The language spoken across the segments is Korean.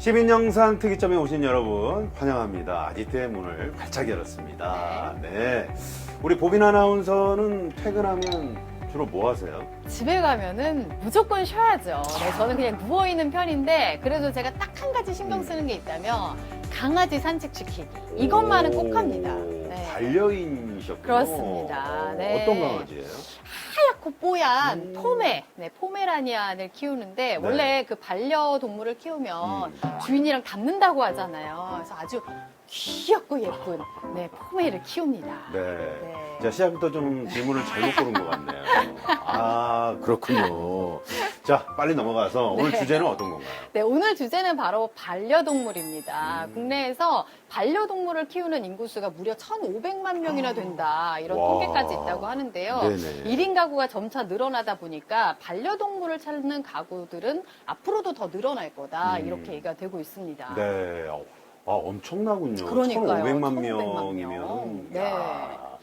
시민영상 특이점에 오신 여러분 환영합니다. 아지트의 문을 활짝 열었습니다. 네. 우리 보빈 아나운서는 퇴근하면 주로 뭐 하세요? 집에 가면은 무조건 쉬어야죠. 네, 저는 그냥 누워있는 편인데, 그래도 제가 딱 한 가지 신경 쓰는 게 있다면, 강아지 산책시키기. 이것만은 꼭 합니다. 네. 반려인이셨군요. 그렇습니다. 네. 어떤 강아지예요? 하얗고 뽀얀 포메, 네, 포메라니안을 키우는데, 원래 그 반려동물을 키우면 주인이랑 닮는다고 하잖아요. 그래서 아주 귀엽고 예쁜, 네, 포메를 키웁니다. 네. 네. 자, 시작부터 좀 질문을 잘못 고른 것 같네요. 아, 그렇군요. 자, 빨리 넘어가서 오늘 네. 주제는 어떤 건가요? 네, 오늘 주제는 바로 반려동물입니다. 국내에서 반려동물을 키우는 인구수가 무려 1,500만 명이나 된다. 이런 와. 통계까지 있다고 하는데요. 네네. 1인 가구가 점차 늘어나다 보니까 반려동물을 찾는 가구들은 앞으로도 더 늘어날 거다. 이렇게 얘기가 되고 있습니다. 네. 아, 엄청나군요. 그러니까요. 1,500만 1,500만 명이면. 명. 네.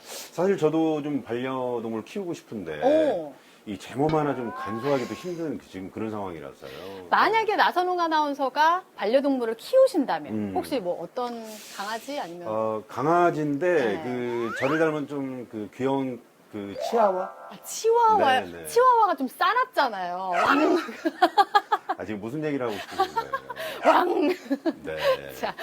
사실 저도 좀 반려동물 키우고 싶은데 오. 이 제몸 하나 좀 간소하기도 힘든 지금 그런 상황이라서요. 만약에 나선홍 아나운서가 반려동물을 키우신다면 혹시 뭐 어떤 강아지 아니면 강아지인데 네. 그 저를 닮은 좀 그 귀여운 그 치아와? 치와와, 네네. 치와와가 좀 싸납잖아요. 아, 지금 무슨 얘기를 하고 싶은 거예요? 왕. 네. 자.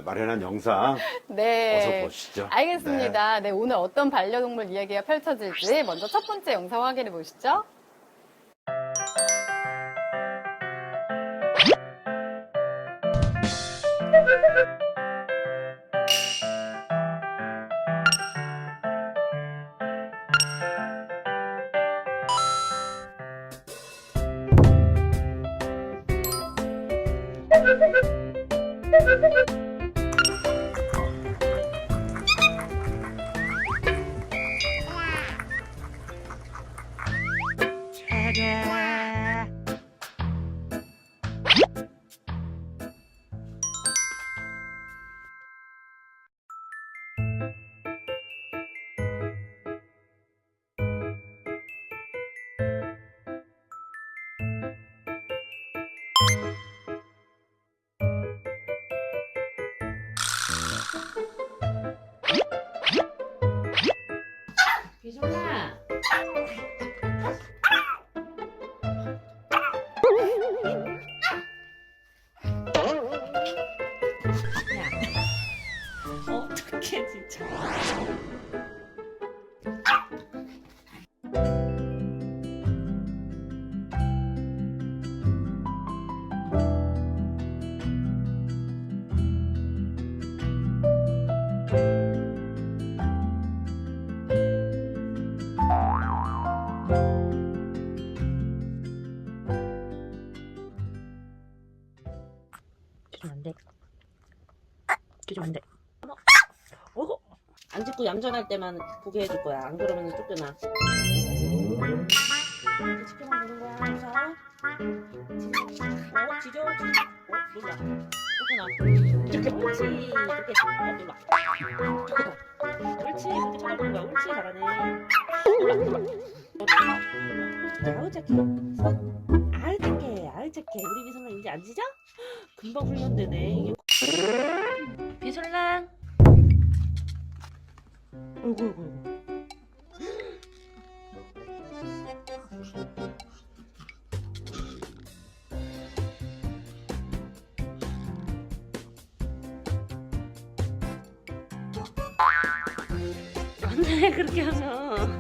마련한 영상 네. 어서 보시죠. 알겠습니다. 네, 오늘 어떤 반려동물 이야기가 펼쳐질지 먼저 첫 번째 영상 확인해 보시죠. 비솔아. 야. 어떡해 진짜. 좀 안 돼. 좀 안 돼. 어머. 안 짖고 얌전할 때만 보게 해줄 거야. 안 그러면 쫓겨나. 이렇게 지켜만 보는 거야. 그래서 짖어. 놀라. 쫓겨나. 이렇게 옳지. 이렇게 놀라. 쫓겨나. 옳지. 이렇게 쳐다보는 거야. 옳지. 잘하네. 놀라. 아우 착해. 손. 아우 착해. 아우 착해. 우리 비솔랑 이제 안 짖어? 금방 훈련되네. 이게 비솔랑. 어이구. 안돼 그렇게 하면.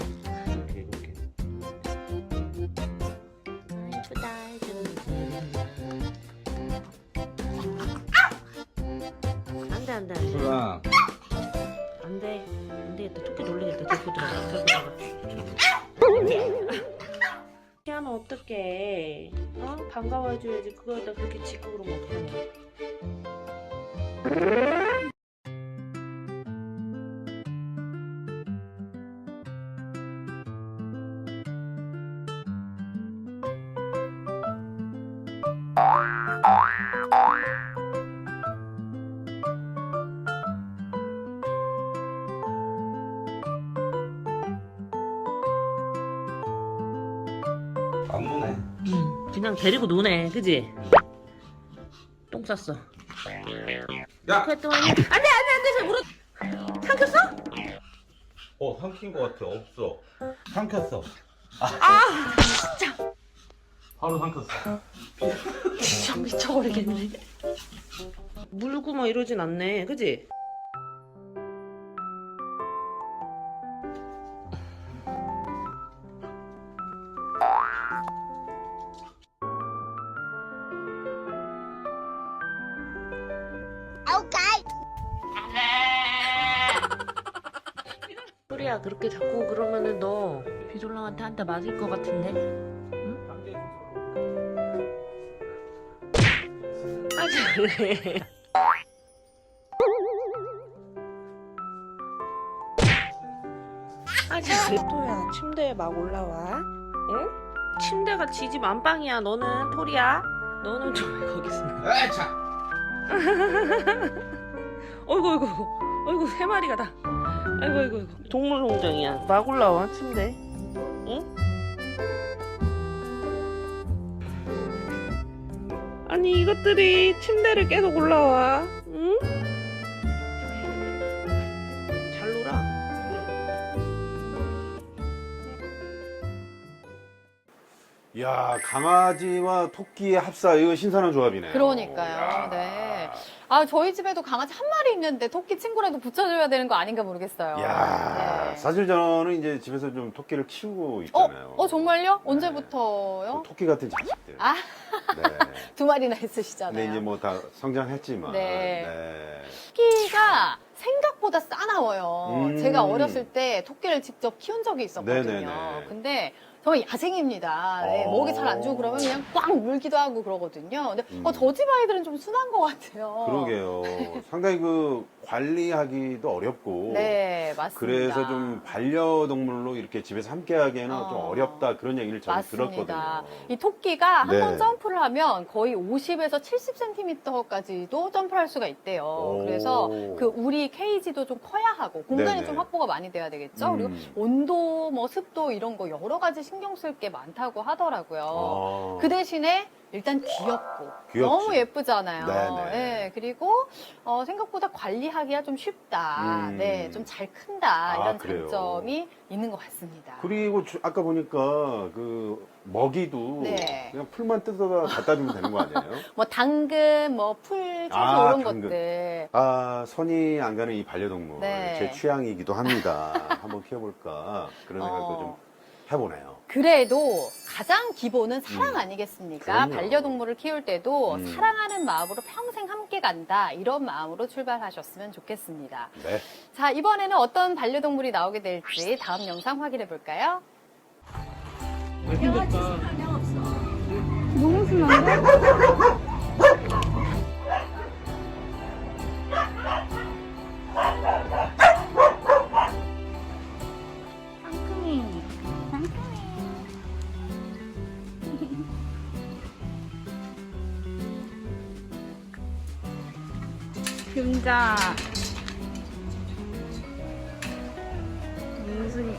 이렇게. 예쁘다. 안돼. 소라 안 되겠다. 토끼 놀리겠다. 들고 들어가. 이렇게 하면 어떡해. 반가워해줘야지. 그거에다 그렇게 짖고 그러면 어떡하냐. 안 노네. 그냥 데리고 노네. 그지? 똥 똥 쌌어. 야! 그랬더니 안돼 잘 물어. 삼켰어? 삼킨 거 같아. 없어. 삼켰어. 진짜 바로 삼켰어. 진짜 미쳐버리겠네. 물고 막 이러진 않네, 그지? 소리야, 그렇게 자꾸 그러면은 너 비졸랑한테 한 대 맞을 것 같은데? 응? 아, 잘해. 아, 잘해. 토야, 침대에 막 올라와. 응? 침대가 지집 안방이야. 너는 토리야. 너는 좀 왜 거기 있어? 어이구, 어이구, 세 마리가 다. 아이고. 동물농장이야. 막 올라와, 침대. 응? 아니, 이것들이 침대를 계속 올라와. 응? 잘 놀아. 야, 강아지와 토끼의 합사, 이거 신선한 조합이네요. 그러니까요. 야. 네. 아, 저희 집에도 강아지 한 마리 있는데 토끼 친구라도 붙여줘야 되는 거 아닌가 모르겠어요. 야, 네. 사실 저는 이제 집에서 좀 토끼를 키우고 있잖아요. 정말요? 네. 언제부터요? 토끼 같은 자식들. 아, 네. 2마리나 있으시잖아요. 근데 이제 뭐 다 성장했지만. 네. 네. 토끼가 생각보다 싸나워요. 제가 어렸을 때 토끼를 직접 키운 적이 있었거든요. 네네네. 근데 정말 야생입니다. 네, 먹이 잘 안 주고 그러면 그냥 꽉 물기도 하고 그러거든요. 근데 저 집 아이들은 좀 순한 것 같아요. 그러게요. 상당히 그 관리하기도 어렵고. 네, 맞습니다. 그래서 좀 반려동물로 이렇게 집에서 함께 하기에는 좀 어렵다 그런 얘기를 저는 맞습니다. 들었거든요. 이 토끼가 네. 한 번 점프를 하면 거의 50에서 70cm까지도 점프를 할 수가 있대요. 오. 그래서 그 우리 케이지도 좀 커야 하고 공간이 네네. 좀 확보가 많이 돼야 되겠죠. 그리고 온도, 뭐 습도 이런 거 여러 가지 신경 쓸 게 많다고 하더라고요. 그 대신에 일단 귀엽고 귀엽지. 너무 예쁘잖아요. 네네. 네, 그리고 생각보다 관리하기가 좀 쉽다. 네, 좀 잘 큰다. 이런 그래요. 장점이 있는 것 같습니다. 그리고 아까 보니까 그 먹이도 네. 그냥 풀만 뜯어다 갖다 주면 되는 거 아니에요? 뭐 당근, 뭐 풀, 채소 이런 당근. 것들. 아, 손이 안 가는 이 반려동물 네. 제 취향이기도 합니다. 한번 키워볼까 그런 생각도 좀 해보네요. 그래도 가장 기본은 사랑 아니겠습니까? 그럼요. 반려동물을 키울 때도 음. 사랑하는 마음으로 평생 함께 간다. 이런 마음으로 출발하셨으면 좋겠습니다. 네. 자, 이번에는 어떤 반려동물이 나오게 될지 다음 영상 확인해 볼까요? 너무 순한데? 상큼이. 금자. 민순이.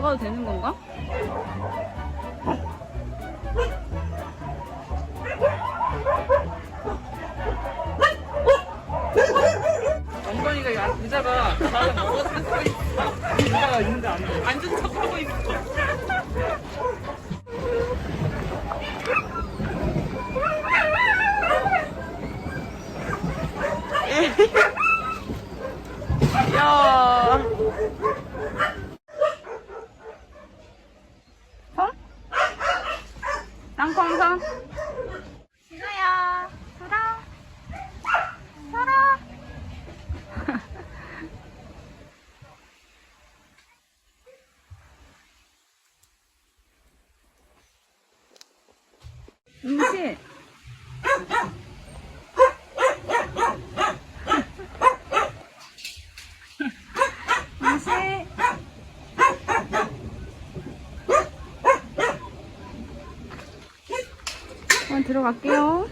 들어가도 되는 건가? 엉덩이가 의자가 나를 먹어서 있어. 의자가 있는데 앉은 척하고 있어. 야. 손? 땅콩손? 신호야, 돌아. 돌아. 임시. 임시. 한번 들어갈게요.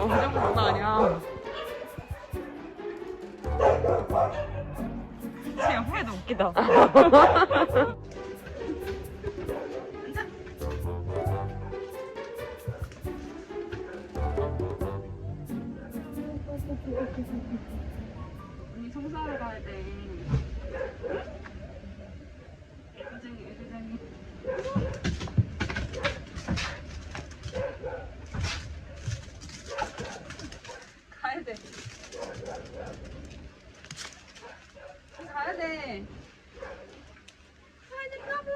장난 아니야. 진짜 후회도 웃기다. 언니 청소하러 가야 돼. 애기쟁이. 가야 돼. 가야 돼. 가야 된다고.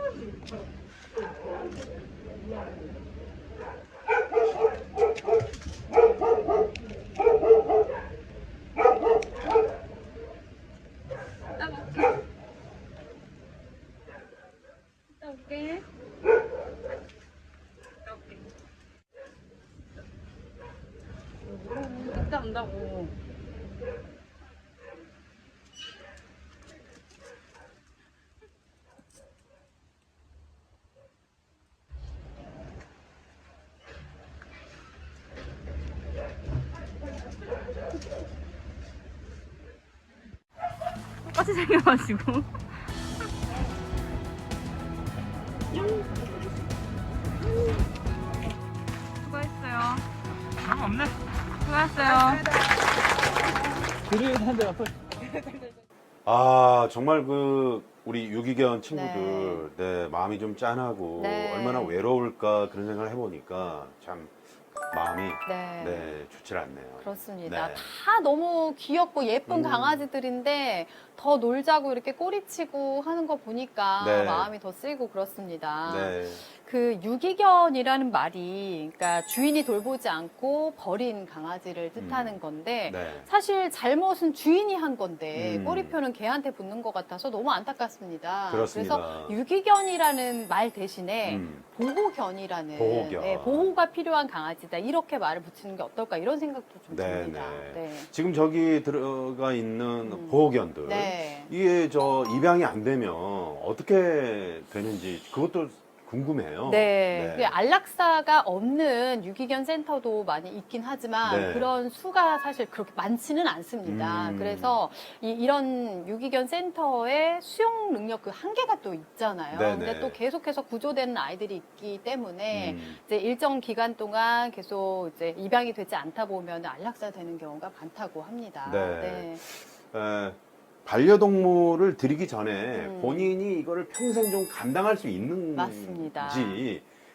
이따 볼게. 이따 올게. 이따 온다고. 똑같이 생겨가지고. 수고했어요. 없네. 수고했어요. 아, 정말 우리 유기견 친구들, 네, 마음이 좀 짠하고, 네. 얼마나 외로울까 그런 생각을 해보니까 참 마음이, 네. 네, 좋질 않네요. 그렇습니다. 네. 다 너무 귀엽고 예쁜 강아지들인데 더 놀자고 이렇게 꼬리치고 하는 거 보니까 네. 마음이 더 쓰이고 그렇습니다. 네. 그 유기견이라는 말이 그러니까 주인이 돌보지 않고 버린 강아지를 뜻하는 건데 네. 사실 잘못은 주인이 한 건데 음. 꼬리표는 개한테 붙는 것 같아서 너무 안타깝습니다. 그렇습니다. 그래서 유기견이라는 말 대신에 음. 보호견이라는 보호견. 네, 보호가 필요한 강아지다 이렇게 말을 붙이는 게 어떨까 이런 생각도 좀 네, 듭니다. 네. 지금 저기 들어가 있는 보호견들, 네. 이게 입양이 안 되면 어떻게 되는지 그것도 궁금해요. 네. 그 안락사가 없는 유기견 센터도 많이 있긴 하지만 네. 그런 수가 사실 그렇게 많지는 않습니다. 그래서 이런 유기견 센터의 수용 능력 그 한계가 또 있잖아요. 네네. 근데 또 계속해서 구조되는 아이들이 있기 때문에 음. 이제 일정 기간 동안 계속 이제 입양이 되지 않다 보면 안락사 되는 경우가 많다고 합니다. 네. 반려동물을 들이기 전에 본인이 이거를 평생 좀 감당할 수 있는지 맞습니다.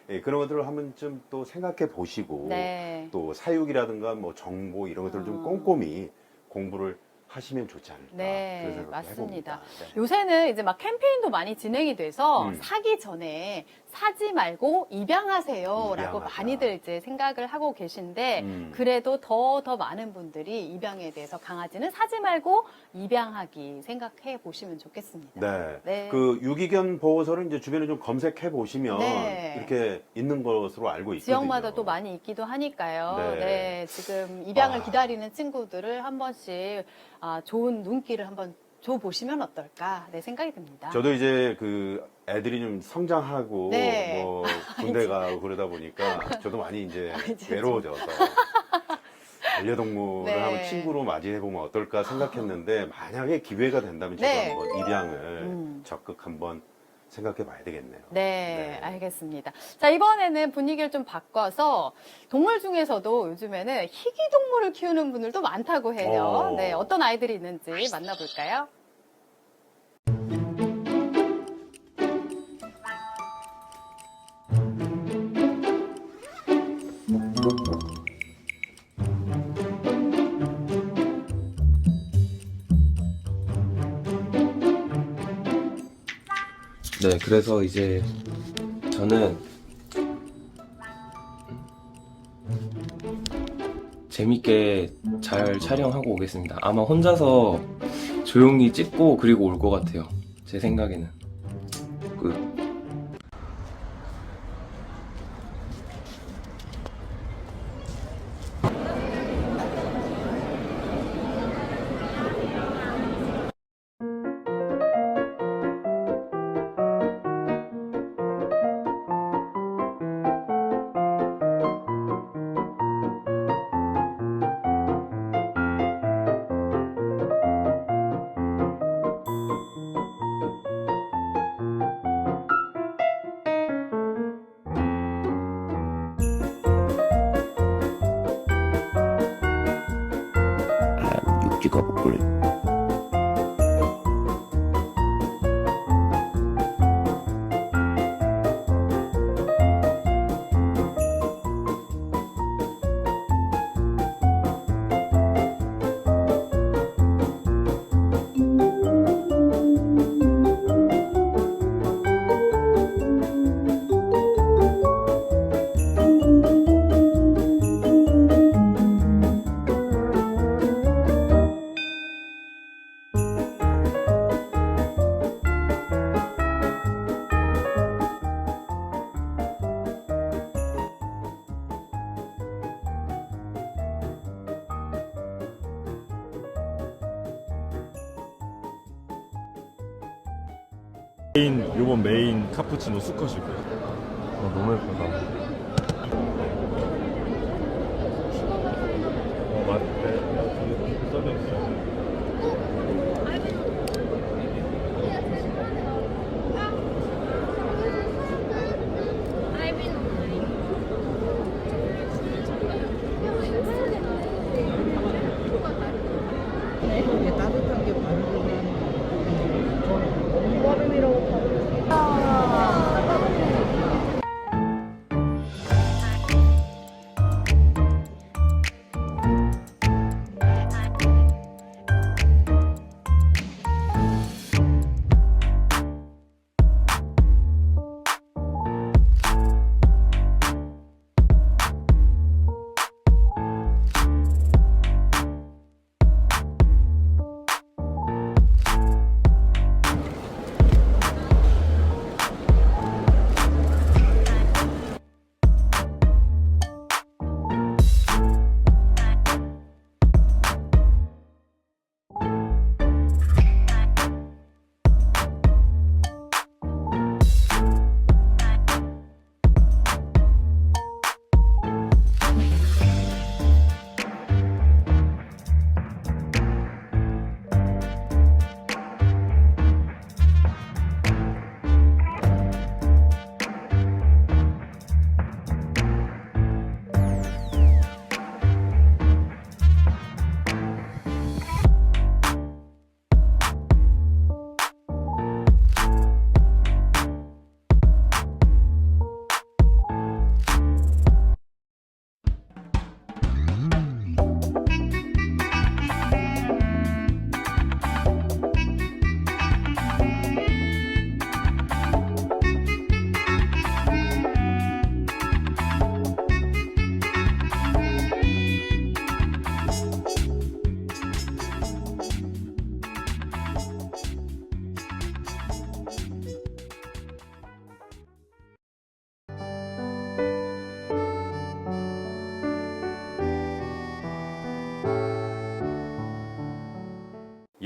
예, 그런 것들을 한번 좀 또 생각해 보시고 네. 또 사육이라든가 뭐 정보 이런 것들을 좀 꼼꼼히 공부를 하시면 좋지 않을까 네, 그런 생각도 맞습니다. 해봅니다. 네. 요새는 이제 막 캠페인도 많이 진행이 돼서 음. 사기 전에 사지 말고 입양하세요라고 입양하자. 많이들 이제 생각을 하고 계신데 그래도 더 많은 분들이 입양에 대해서 강아지는 사지 말고 입양하기 생각해 보시면 좋겠습니다. 네. 네. 그 유기견 보호소를 이제 주변에 좀 검색해 보시면 네. 이렇게 있는 것으로 알고 있거든요. 지역마다 또 많이 있기도 하니까요. 네. 네, 지금 입양을 아. 기다리는 친구들을 한 번씩 좋은 눈길을 한번 줘보시면 어떨까 네, 생각이 듭니다. 저도 이제 그 애들이 좀 성장하고 네. 뭐 군대 가고 그러다 보니까 저도 많이 이제 이제 외로워져서 반려동물을 네. 한번 친구로 맞이해보면 어떨까 생각했는데 만약에 기회가 된다면 저도 네. 한번 입양을 적극 한번 생각해 봐야 되겠네요. 네, 네. 알겠습니다. 자, 이번에는 분위기를 좀 바꿔서 동물 중에서도 요즘에는 희귀 동물을 키우는 분들도 많다고 해요. 네, 어떤 아이들이 있는지 만나볼까요? 네, 그래서 이제 저는 재밌게 잘 촬영하고 오겠습니다. 아마 혼자서 조용히 찍고 그리고 올 것 같아요. 제 생각에는. 끝. 육지가 복불 요번 메인 카푸치노 수컷이고요. 너무 예쁘다. 맞대. 써져 있어. 따뜻한 게 바르고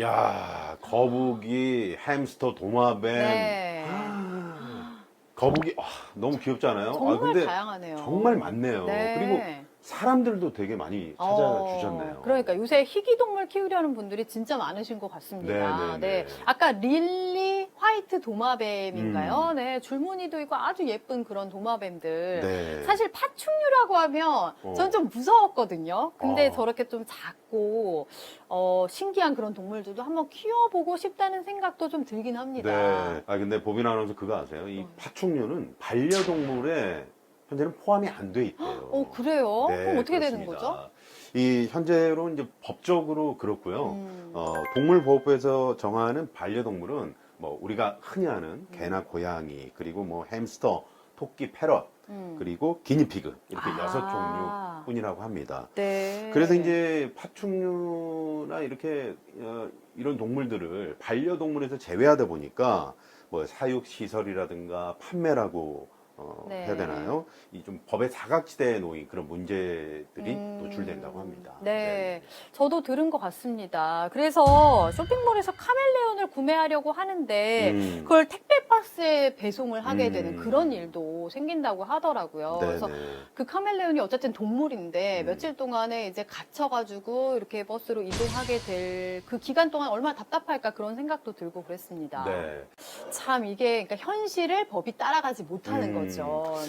야, 거북이, 햄스터, 도마뱀. 네. 거북이, 너무 귀엽지 않아요? 정말 근데 다양하네요. 정말 많네요. 네. 그리고 사람들도 되게 많이 찾아주셨네요. 그러니까 요새 희귀동물 키우려는 분들이 진짜 많으신 것 같습니다. 네. 아까 릴리 화이트 도마뱀인가요? 네. 줄무늬도 있고 아주 예쁜 그런 도마뱀들. 네. 사실 파충류라고 하면 전 좀 무서웠거든요. 근데 어. 저렇게 좀 작고 신기한 그런 동물들도 한번 키워보고 싶다는 생각도 좀 들긴 합니다. 네. 근데 보빈 아나운서 그거 아세요? 이 파충류는 반려동물에 현재는 포함이 안 돼 있대요. 그래요? 네, 그럼 어떻게 되는 그렇습니다. 거죠? 이 현재로 이제 법적으로 그렇고요. 동물보호법에서 정하는 반려동물은 뭐 우리가 흔히 아는 개나 고양이, 그리고 뭐 햄스터, 토끼, 패럿, 그리고 기니피그 이렇게 6 종류뿐이라고 합니다. 네. 그래서 이제 파충류나 이렇게 이런 동물들을 반려동물에서 제외하다 보니까 뭐 사육 시설이라든가 판매라고 네. 해야 되나요? 이 좀 법의 사각지대에 놓인 그런 문제들이 노출된다고 합니다. 네. 저도 들은 것 같습니다. 그래서 쇼핑몰에서 카멜레온을 구매하려고 하는데 그걸 택배 박스에 배송을 하게 되는 그런 일도 생긴다고 하더라고요. 그래서 그 카멜레온이 어쨌든 동물인데 며칠 동안에 이제 갇혀가지고 이렇게 버스로 이동하게 될 그 기간 동안 얼마나 답답할까 그런 생각도 들고 그랬습니다. 네. 참 이게 그러니까 현실을 법이 따라가지 못하는 거죠.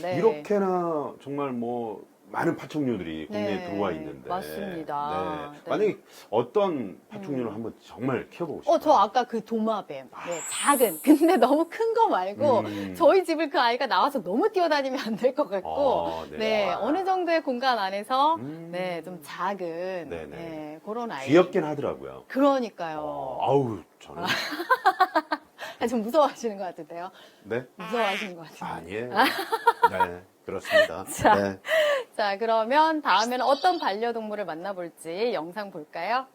네. 이렇게나 정말 뭐 많은 파충류들이 국내에 네, 들어와 있는데. 맞습니다. 네. 만약에 어떤 파충류를 한번 정말 키워보고 싶어요? 저 아까 그 도마뱀. 네, 작은. 근데 너무 큰 거 말고 저희 집을 그 아이가 나와서 너무 뛰어다니면 안 될 것 같고 네, 어느 정도의 공간 안에서 네, 좀 작은 네네. 네, 그런 아이. 귀엽긴 하더라고요. 그러니까요. 아우, 저는. 좀 무서워하시는 것 같은데요. 네? 무서워하시는 것 같은데. 아니에요. 네, 그렇습니다. 자. 네. 자, 그러면 다음에는 어떤 반려동물을 만나볼지 영상 볼까요?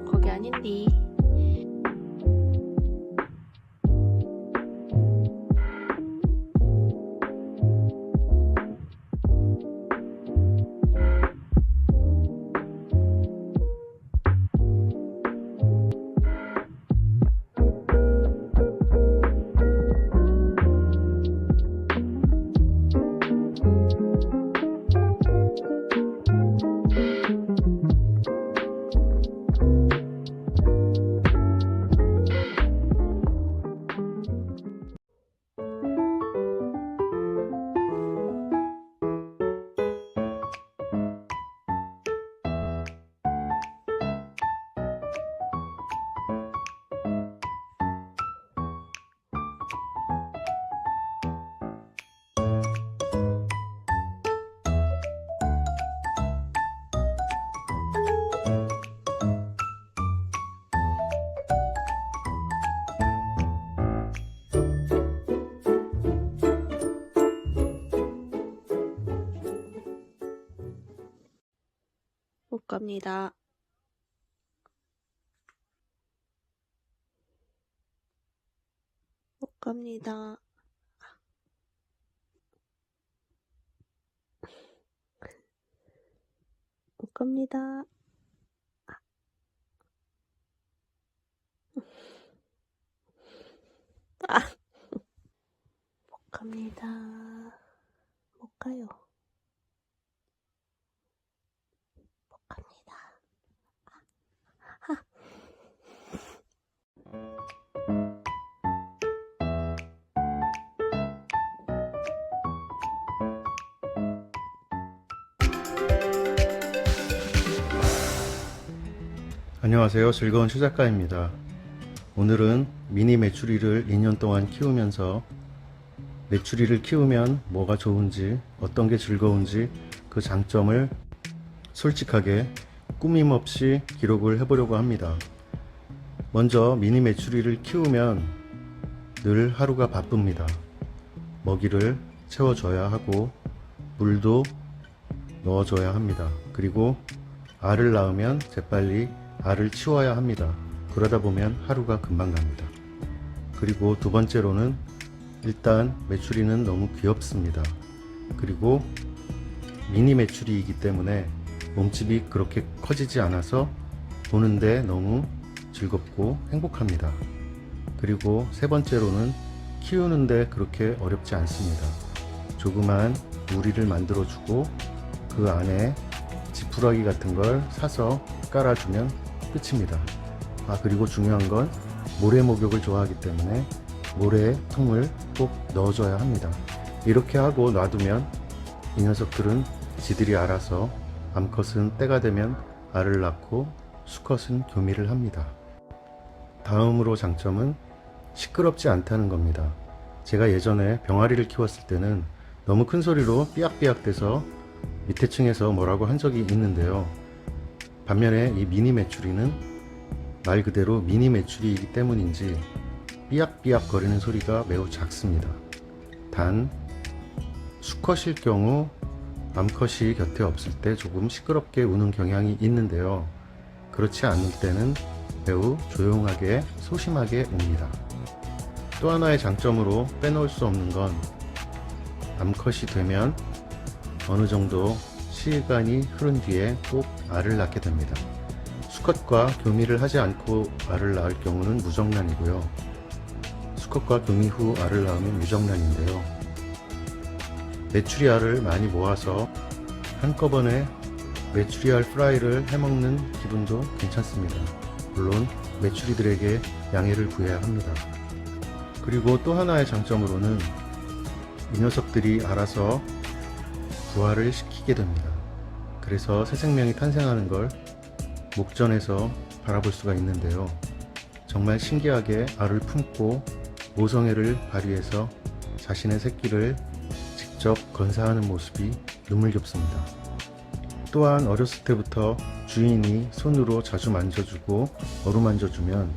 거기 아닌데. 못 갑니다. 갑니다. 못 갑니다. 못 갑니다. 못 가요. 못 갑니다. 안녕하세요. 즐거운 추작가입니다. 오늘은 미니 메추리를 2년 동안 키우면서 메추리를 키우면 뭐가 좋은지, 어떤 게 즐거운지 그 장점을 솔직하게 꾸밈 없이 기록을 해보려고 합니다. 먼저 미니 메추리를 키우면 늘 하루가 바쁩니다. 먹이를 채워줘야 하고 물도 넣어줘야 합니다. 그리고 알을 낳으면 재빨리 알을 치워야 합니다. 그러다 보면 하루가 금방 갑니다. 그리고 두 번째로는 일단 메추리는 너무 귀엽습니다. 그리고 미니 메추리이기 때문에 몸집이 그렇게 커지지 않아서 보는데 너무 즐겁고 행복합니다. 그리고 세 번째로는 키우는데 그렇게 어렵지 않습니다. 조그만 우리를 만들어주고 그 안에 지푸라기 같은 걸 사서 깔아주면 끝입니다. 그리고 중요한 건 모래 목욕을 좋아하기 때문에 모래통을 꼭 넣어줘야 합니다. 이렇게 하고 놔두면 이 녀석들은 지들이 알아서 암컷은 때가 되면 알을 낳고 수컷은 교미를 합니다. 다음으로 장점은 시끄럽지 않다는 겁니다. 제가 예전에 병아리를 키웠을 때는 너무 큰 소리로 삐약삐약 대서 밑에 층에서 뭐라고 한 적이 있는데요. 반면에 이 미니 메추리는 말 그대로 미니 메추리이기 때문인지 삐약삐약 거리는 소리가 매우 작습니다. 단 수컷일 경우 암컷이 곁에 없을 때 조금 시끄럽게 우는 경향이 있는데요. 그렇지 않을 때는 매우 조용하게 소심하게 웁니다. 또 하나의 장점으로 빼놓을 수 없는 건 암컷이 되면 어느 정도 시간이 흐른 뒤에 꼭 알을 낳게 됩니다. 수컷과 교미를 하지 않고 알을 낳을 경우는 무정란이고요. 수컷과 교미 후 알을 낳으면 유정란인데요. 메추리 알을 많이 모아서 한꺼번에 메추리 알 프라이를 해먹는 기분도 괜찮습니다. 물론 메추리들에게 양해를 구해야 합니다. 그리고 또 하나의 장점으로는 이 녀석들이 알아서 부화를 시키게 됩니다. 그래서 새 생명이 탄생하는 걸 목전에서 바라볼 수가 있는데요. 정말 신기하게 알을 품고 모성애를 발휘해서 자신의 새끼를 직접 건사하는 모습이 눈물겹습니다. 또한 어렸을 때부터 주인이 손으로 자주 만져주고 어루만져주면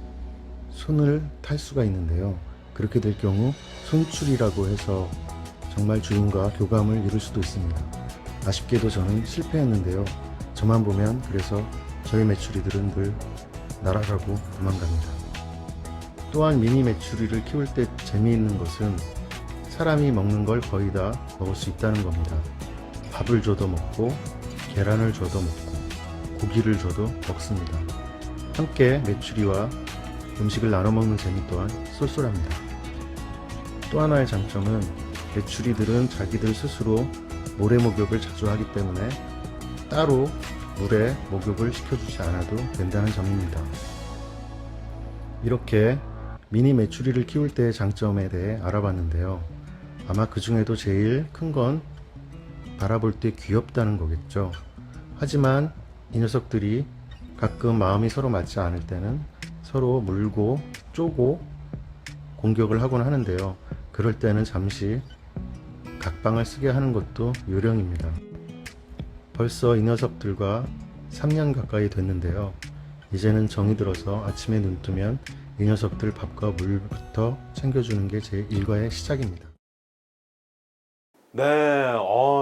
손을 탈 수가 있는데요. 그렇게 될 경우 손출이라고 해서 정말 주인과 교감을 이룰 수도 있습니다. 아쉽게도 저는 실패했는데요. 저만 보면 그래서 저희 메추리들은 늘 날아가고 도망갑니다. 또한 미니 메추리를 키울 때 재미있는 것은 사람이 먹는 걸 거의 다 먹을 수 있다는 겁니다. 밥을 줘도 먹고 계란을 줘도 먹고 고기를 줘도 먹습니다. 함께 메추리와 음식을 나눠 먹는 재미 또한 쏠쏠합니다. 또 하나의 장점은 메추리들은 자기들 스스로 모래 목욕을 자주 하기 때문에 따로 물에 목욕을 시켜주지 않아도 된다는 점입니다. 이렇게 미니 메추리를 키울 때의 장점에 대해 알아봤는데요. 아마 그 중에도 제일 큰 건 바라볼 때 귀엽다는 거겠죠. 하지만 이 녀석들이 가끔 마음이 서로 맞지 않을 때는 서로 물고 쪼고 공격을 하곤 하는데요. 그럴 때는 잠시 각방을 쓰게 하는 것도 요령입니다. 벌써 이 녀석들과 3년 가까이 됐는데요. 이제는 정이 들어서 아침에 눈 뜨면 이 녀석들 밥과 물부터 챙겨주는 게 제 일과의 시작입니다. 네,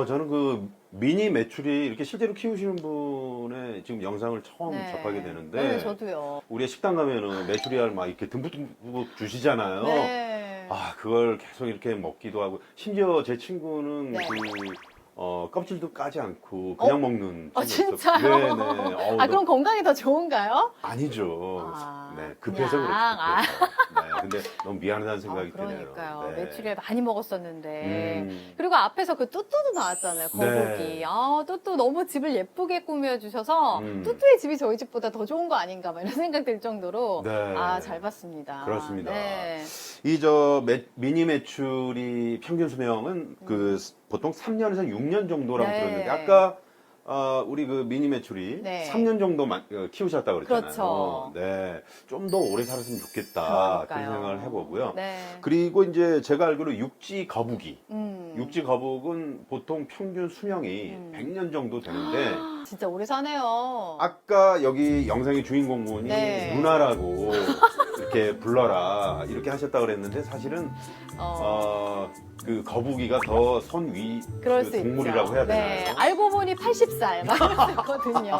저는 그 미니 메추리 이렇게 실제로 키우시는 분의 지금 영상을 처음 네. 접하게 되는데 네, 저도요. 우리 식당 가면은 메추리알 막 이렇게 듬뿍듬뿍 주시잖아요. 네. 아, 그걸 계속 이렇게 먹기도 하고, 심지어 제 친구는 네. 껍질도 까지 않고 그냥 먹는 친구가 진짜요? 있었어요. 네네. 아, 그럼 건강이 더 좋은가요? 아니죠. 아, 네, 급해서 그냥, 그렇죠. 네, 근데 너무 미안하다는 생각이 드네요. 그러니까요. 네. 메추리알 많이 먹었었는데. 음. 그리고 앞에서 그 뚜뚜도 나왔잖아요. 거북이. 네. 아, 뚜뚜 너무 집을 예쁘게 꾸며주셔서 음. 뚜뚜의 집이 저희 집보다 더 좋은 거 아닌가 막 이런 생각 들 정도로 네. 아, 잘 봤습니다. 그렇습니다. 네. 미니 매출이 평균 수명은 보통 3년에서 6년 정도라고 네. 들었는데 아까 우리 그 미니 매출이 네. 3년 정도 키우셨다고 그랬잖아요. 그렇죠. 네. 좀 더 오래 살았으면 좋겠다. 그런 그러니까요. 생각을 해보고요. 네. 그리고 이제 제가 알기로 육지 거북이. 음. 육지 거북은 보통 평균 수명이 100년 정도 되는데 진짜 오래 사네요. 아까 여기 영상의 주인공분이 네. 누나라고 이렇게 불러라 이렇게 하셨다고 그랬는데 사실은 그 거북이가 더 선위 그럴 그 수 동물이라고 있죠. 해야 네, 되나요? 알고 보니 80살 막 이랬거든요.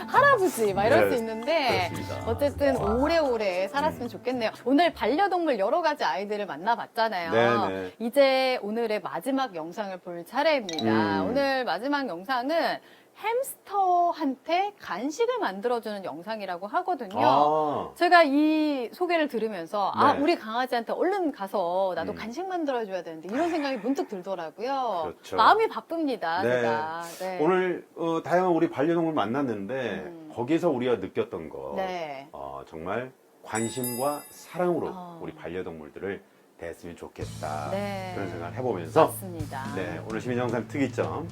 할아버지 막 이럴 네, 수 있는데 그렇습니다. 어쨌든 오래오래 살았으면 좋겠네요. 오늘 반려동물 여러 가지 아이들을 만나봤잖아요. 네네. 이제 오늘의 마지막 영상을 볼 차례입니다. 음. 오늘 마지막 영상은 햄스터한테 간식을 만들어주는 영상이라고 하거든요. 아, 제가 이 소개를 들으면서 아, 네. 우리 강아지한테 얼른 가서 나도 음. 간식 만들어줘야 되는데 이런 생각이 문득 들더라고요. 그렇죠. 마음이 바쁩니다. 네. 제가. 네. 오늘 다양한 우리 반려동물 만났는데 음. 거기에서 우리가 느꼈던 거 네. 정말 관심과 사랑으로 어. 우리 반려동물들을 대했으면 좋겠다 네. 그런 생각을 해보면서 맞습니다. 네, 오늘 시민 영상 특이점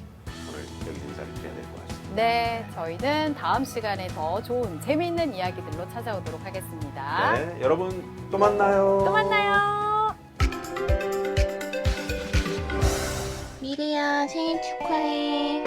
오늘 여기 인사를 드려야 될 것 같습니다. 네, 저희는 다음 시간에 더 좋은 재미있는 이야기들로 찾아오도록 하겠습니다. 네, 여러분 또 만나요. 또 만나요. 미래야 생일 축하해.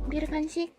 미래 간식.